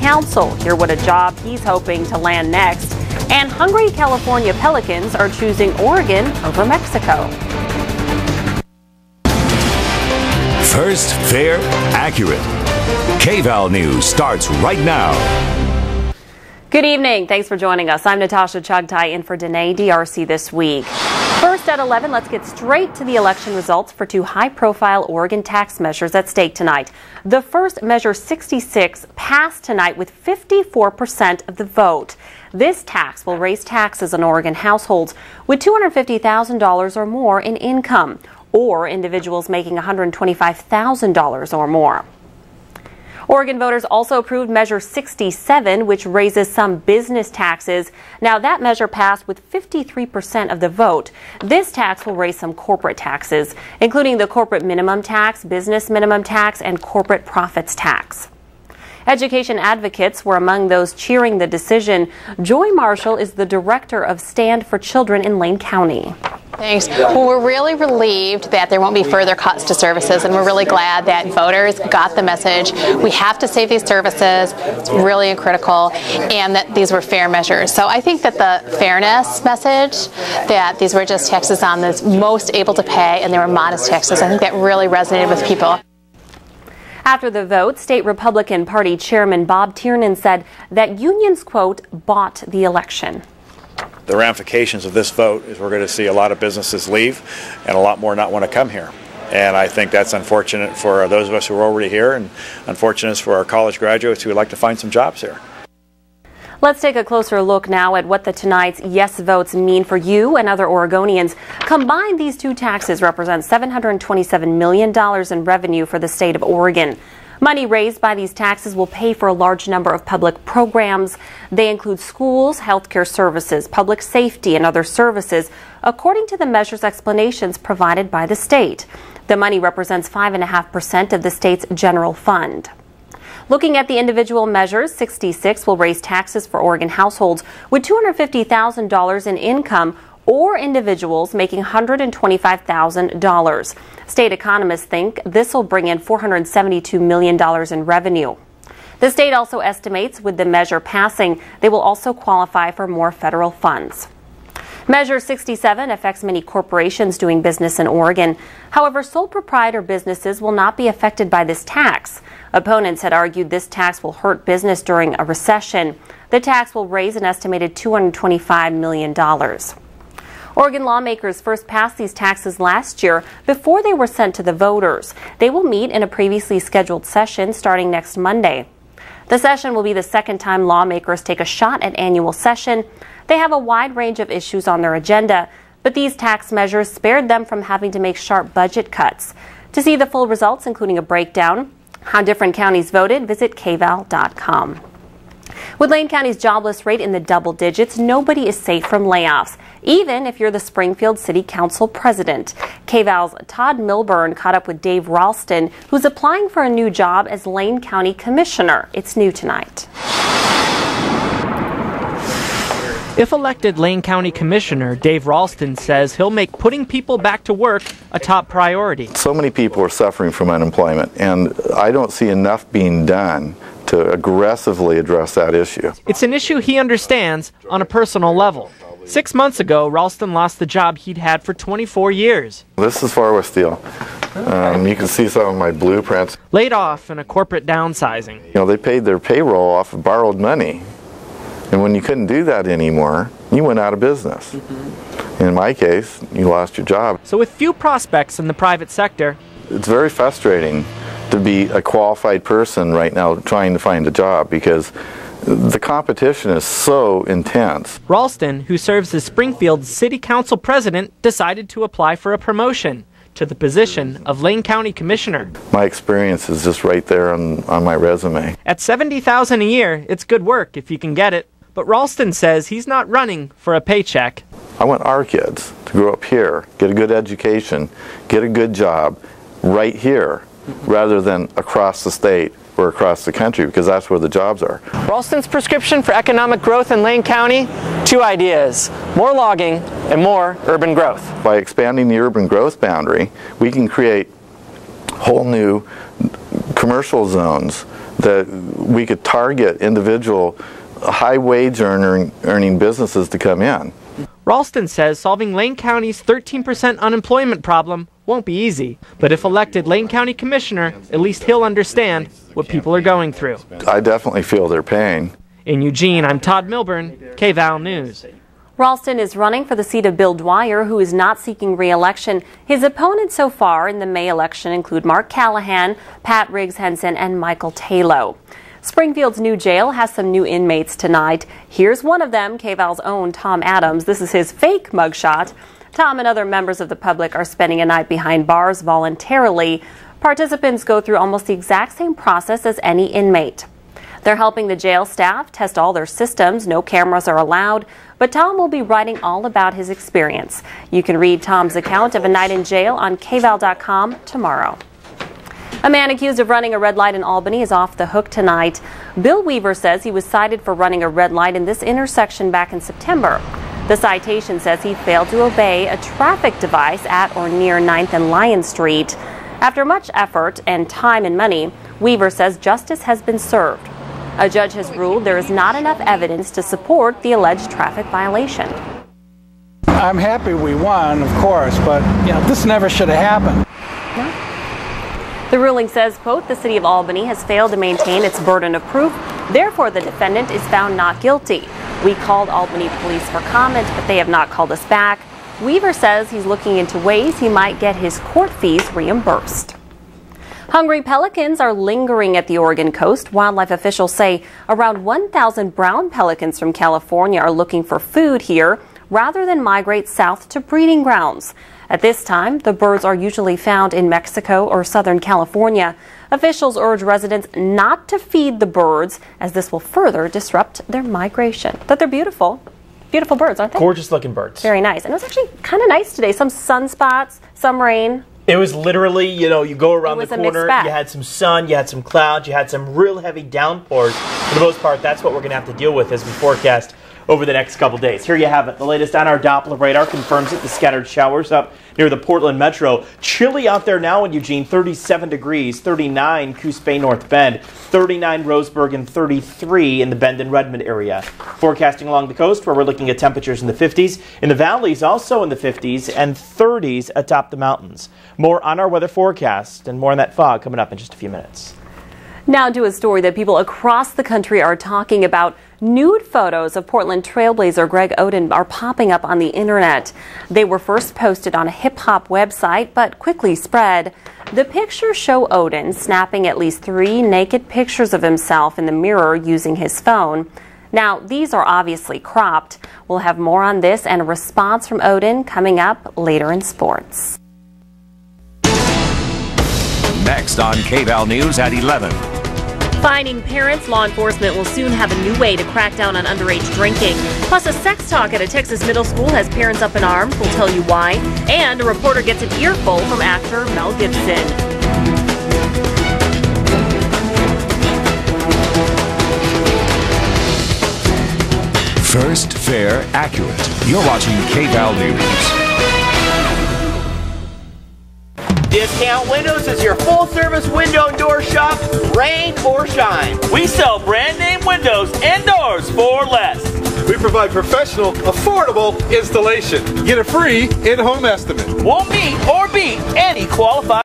Council. Hear what a job he's hoping to land next. And hungry California Pelicans are choosing Oregon over Mexico. First, fair, accurate. Kval News starts right now. Good evening. Thanks for joining us. I'm Natasha Chugtai in for Danae DRC this week. First at 11, let's get straight to the election results for two high-profile Oregon tax measures at stake tonight. The first, Measure 66, passed tonight with 54% of the vote. This tax will raise taxes on Oregon households with $250,000 or more in income, or individuals making $125,000 or more. Oregon voters also approved Measure 67, which raises some business taxes. Now, that measure passed with 53% of the vote. This tax will raise some corporate taxes, including the corporate minimum tax, business minimum tax, and corporate profits tax. Education advocates were among those cheering the decision. Joy Marshall is the director of Stand for Children in Lane County. Thanks. Well, we're really relieved that there won't be further cuts to services, and we're really glad that voters got the message. We have to save these services. It's really critical, and that these were fair measures. So I think that the fairness message, that these were just taxes on the most able to pay, and they were modest taxes, I think that really resonated with people. After the vote, State Republican Party Chairman Bob Tiernan said that unions, quote, bought the election. The ramifications of this vote is we're going to see a lot of businesses leave and a lot more not want to come here. And I think that's unfortunate for those of us who are already here, and unfortunate for our college graduates who would like to find some jobs here. Let's take a closer look now at what tonight's yes votes mean for you and other Oregonians. Combined, these two taxes represent $727 million in revenue for the state of Oregon. Money raised by these taxes will pay for a large number of public programs. They include schools, healthcare services, public safety, and other services, according to the measure's explanations provided by the state. The money represents 5.5% of the state's general fund. Looking at the individual measures, 66 will raise taxes for Oregon households with $250,000 in income or individuals making $125,000. State economists think this will bring in $472 million in revenue. The state also estimates with the measure passing, they will also qualify for more federal funds. Measure 67 affects many corporations doing business in Oregon. However, sole proprietor businesses will not be affected by this tax. Opponents had argued this tax will hurt business during a recession. The tax will raise an estimated $225 million. Oregon lawmakers first passed these taxes last year before they were sent to the voters. They will meet in a previously scheduled session starting next Monday. The session will be the second time lawmakers take a shot at annual session. They have a wide range of issues on their agenda, but these tax measures spared them from having to make sharp budget cuts. To see the full results, including a breakdown, how different counties voted, visit kval.com. With Lane County's jobless rate in the double digits, nobody is safe from layoffs, even if you're the Springfield City Council president. Kval's Todd Milburn caught up with Dave Ralston, who's applying for a new job as Lane County Commissioner. It's new tonight. If elected Lane County Commissioner, Dave Ralston says he'll make putting people back to work a top priority. So many people are suffering from unemployment, and I don't see enough being done to aggressively address that issue. It's an issue he understands on a personal level. 6 months ago, Ralston lost the job he'd had for 24 years. This is Far West Steel. You can see some of my blueprints. Laid off in a corporate downsizing. You know, they paid their payroll off of borrowed money. And when you couldn't do that anymore, you went out of business. In my case, you lost your job. So with few prospects in the private sector, it's very frustrating to be a qualified person right now trying to find a job because the competition is so intense. Ralston, who serves as Springfield's City Council president, decided to apply for a promotion to the position of Lane County Commissioner. My experience is just right there on my resume. At $70,000 a year, it's good work if you can get it. But Ralston says he's not running for a paycheck. I want our kids to grow up here, get a good education, get a good job right here, rather than across the state or across the country, because that's where the jobs are. Ralston's prescription for economic growth in Lane County? Two ideas: more logging and more urban growth. By expanding the urban growth boundary, we can create whole new commercial zones that we could target individual high wage earning businesses to come in. Ralston says solving Lane County's 13% unemployment problem won't be easy, but if elected Lane County Commissioner, at least he'll understand what people are going through. I definitely feel their pain. In Eugene, I'm Todd Milburn, Kval News. Ralston is running for the seat of Bill Dwyer, who is not seeking re-election. His opponents so far in the May election include Mark Callahan, Pat Riggs-Henson, and Michael Talo. Springfield's new jail has some new inmates tonight. Here's one of them, Kval's own Tom Adams. This is his fake mugshot. Tom and other members of the public are spending a night behind bars voluntarily. Participants go through almost the exact same process as any inmate. They're helping the jail staff test all their systems. No cameras are allowed, but Tom will be writing all about his experience. You can read Tom's account of a night in jail on kval.com tomorrow. A man accused of running a red light in Albany is off the hook tonight. Bill Weaver says he was cited for running a red light in this intersection back in September. The citation says he failed to obey a traffic device at or near 9th and Lyon Street. After much effort and time and money, Weaver says justice has been served. A judge has ruled there is not enough evidence to support the alleged traffic violation. I'm happy we won, of course, but this never should have happened. The ruling says, quote, the city of Albany has failed to maintain its burden of proof. Therefore, the defendant is found not guilty. We called Albany police for comment, but they have not called us back. Weaver says he's looking into ways he might get his court fees reimbursed. Hungry pelicans are lingering at the Oregon coast. Wildlife officials say around 1,000 brown pelicans from California are looking for food here rather than migrate south to breeding grounds. At this time, the birds are usually found in Mexico or Southern California. Officials urge residents not to feed the birds, as this will further disrupt their migration. But they're beautiful. Beautiful birds, aren't they? Gorgeous looking birds. Very nice. And it was actually kind of nice today. Some sunspots, some rain. It was literally, you go around the corner, you had some sun, you had some clouds, you had some real heavy downpours. For the most part, that's what we're going to have to deal with as we forecast over the next couple days. Here you have it. The latest on our Doppler radar confirms it. The scattered showers up near the Portland metro. Chilly out there now in Eugene, 37 degrees, 39 Coos Bay North Bend, 39 Roseburg, and 33 in the Bend and Redmond area. Forecasting along the coast where we're looking at temperatures in the 50s. In the valleys, also in the 50s and 30s atop the mountains. More on our weather forecast and more on that fog coming up in just a few minutes. Now to a story that people across the country are talking about. Nude photos of Portland trailblazer Greg Oden are popping up on the internet. They were first posted on a hip-hop website, but quickly spread. The pictures show Oden snapping at least 3 naked pictures of himself in the mirror using his phone. Now, these are obviously cropped. We'll have more on this and a response from Oden coming up later in sports. Next on Kval News at 11. Finding parents, law enforcement will soon have a new way to crack down on underage drinking. Plus, a sex talk at a Texas middle school has parents up in arms. We'll tell you why. And a reporter gets an earful from actor Mel Gibson. First, fair, accurate. You're watching Kval News. Discount Windows is your full-service window and door shop, rain or shine. We sell brand-name windows and doors for less. We provide professional, affordable installation. Get a free in-home estimate. Won't meet or beat any qualified